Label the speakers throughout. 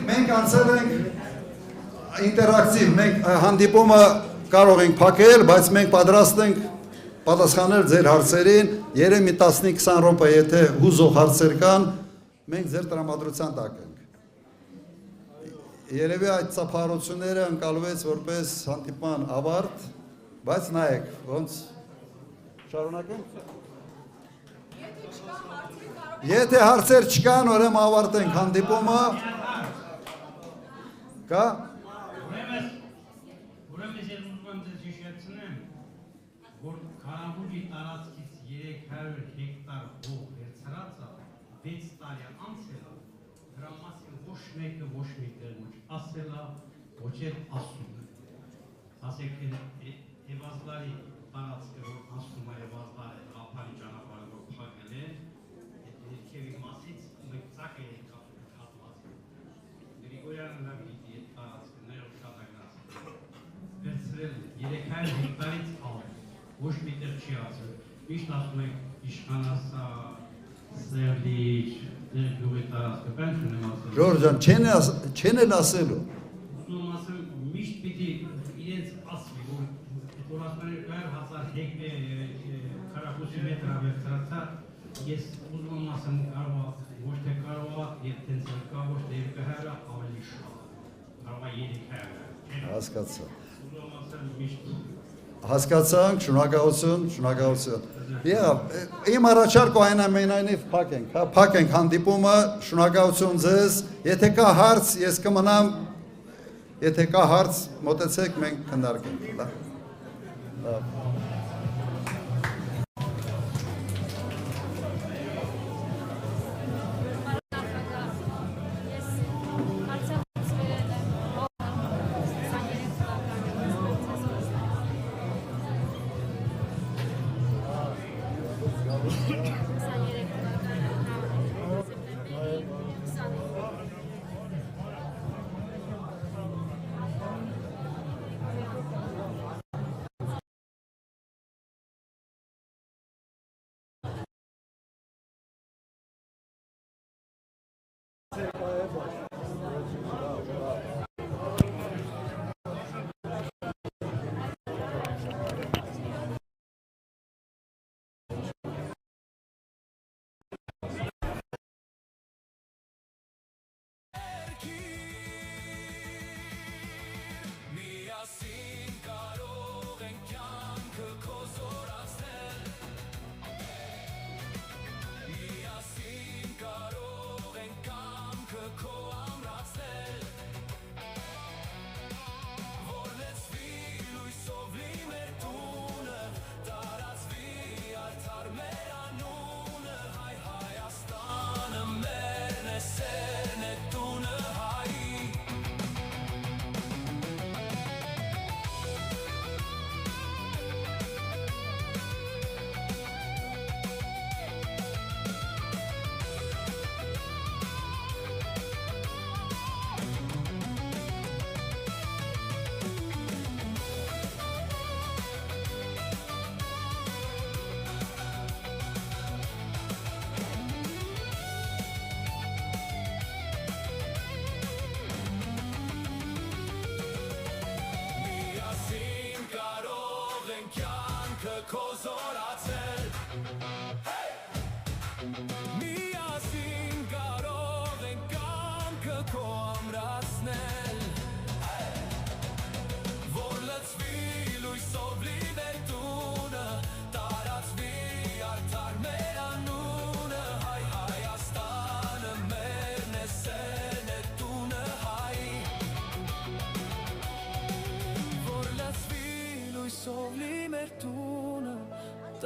Speaker 1: Մենք անցել ենք ինտերակտիվ, մենք հանդիպումը կարող ենք փակել, բայց մենք պատրաստ ենք պատասխանել ձեր հարցերին, երևի 15-20 րոպե, եթե հուզող հարցեր կան, մենք ձեր տրամադրության տակ ենք։ Երևի այդ ծափահարությունները ընկալվեց որպես հանդիպման ավարտ, բայց նայեք, ոնց շարունակենք։ Եթե հարցեր չկան, ուրեմն ավարտենք հանդիպումը։ Կա։
Speaker 2: Ուրեմն ես ուզում եմ հիշեցնեմ, որ Քարավուջի տարածքից 300 հեկտար հող վերցրածը 6 տարի անց է, դրա մասին ոչ մեկը ոչ մի տեղ ոչ ասել է, ոչ էլ ասում է։ Ասեք Էվազլարի տարածքը, որ ասում է Էվազլարը Ղափարի ճանապարհը, որ փակել է, այդ երկևի մասից մենք ծակ ենք կապված։ Գրիգորյանը լավ գիտի այդ տարածքը, ներող շատ ագնաց։ Վերցրել 300 հեկտարից ալ, ոչ մի տեղ չի ասել։ Միշտ ասում ենք իշխանասա, Սերլիչ, դեր գյուղի տարածքը, բան չունեմ ասել։
Speaker 1: Ժորժ ջան, չեն էլ ասելու։
Speaker 2: Ուզում ասեմ, միշտ պիտի իրենց ասվի, որ ասում են 100,000 քառակուսի մետր վերցրածա, ես ուզում եմ ասեմ, կարող ոչ թե կարող եւ տենց կա, ոչ թե 200 ավելի շատ, կարող է 300։
Speaker 1: Հասկացա։
Speaker 2: Ուզում եմ ասեմ միշտ
Speaker 1: Հասկացանք, շնորհակալություն։ Եղավ, իմ առաջարկը այնուամենայնիվ փակենք հանդիպումը, շնորհակալություն ձեզ։ Եթե կա հարց, ես կմնամ, եթե կա հարց, մոտեցեք, մենք քննարկենք, լավ։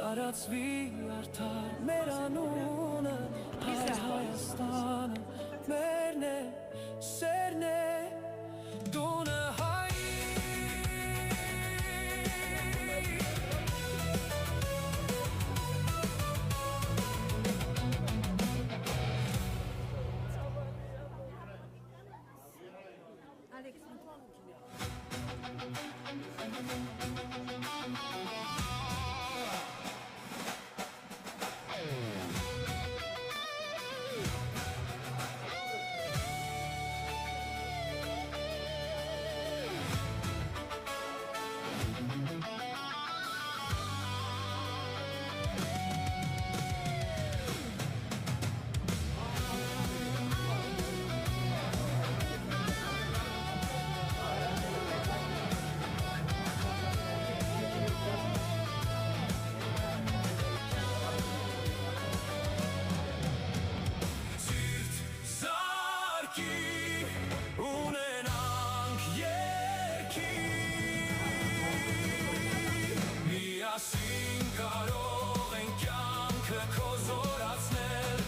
Speaker 3: Տարածվի արդար մեր անունը, Հայաստանը մերն է, սերն է, դունը հայ։
Speaker 4: Ալեքս,
Speaker 3: Ունենանք երկիր Միասին կարող ենք կյանքը քո զորացնել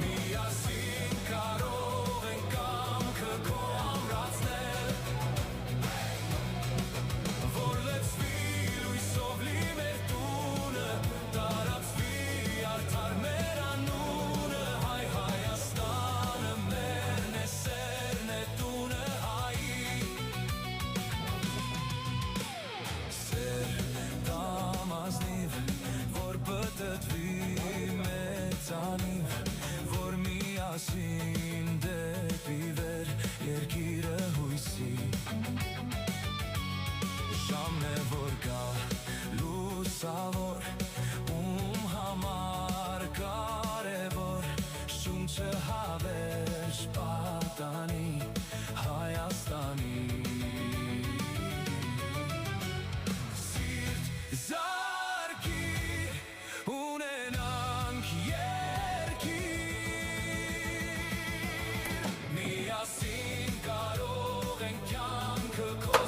Speaker 3: Միասին կարող ենք կամքը քո ամրացնել Որ լցվի լույսով լի մեր տունը Տարածվի արդար մեր անունը Հայ Հայաստանը մերն է սերն է տունը հայի Սեր տամազնիվ որ պտտվի մեծանիվ Որ միասին դեպի վեր երկիրը հույսի Ժամն է որ գա լուսավոր ում համար կարևոր շունչը հավերժ պատանի Հայաստանի Սիրտ զարկի ունենանք երկիր Միասին կարող ենք կյանքը քո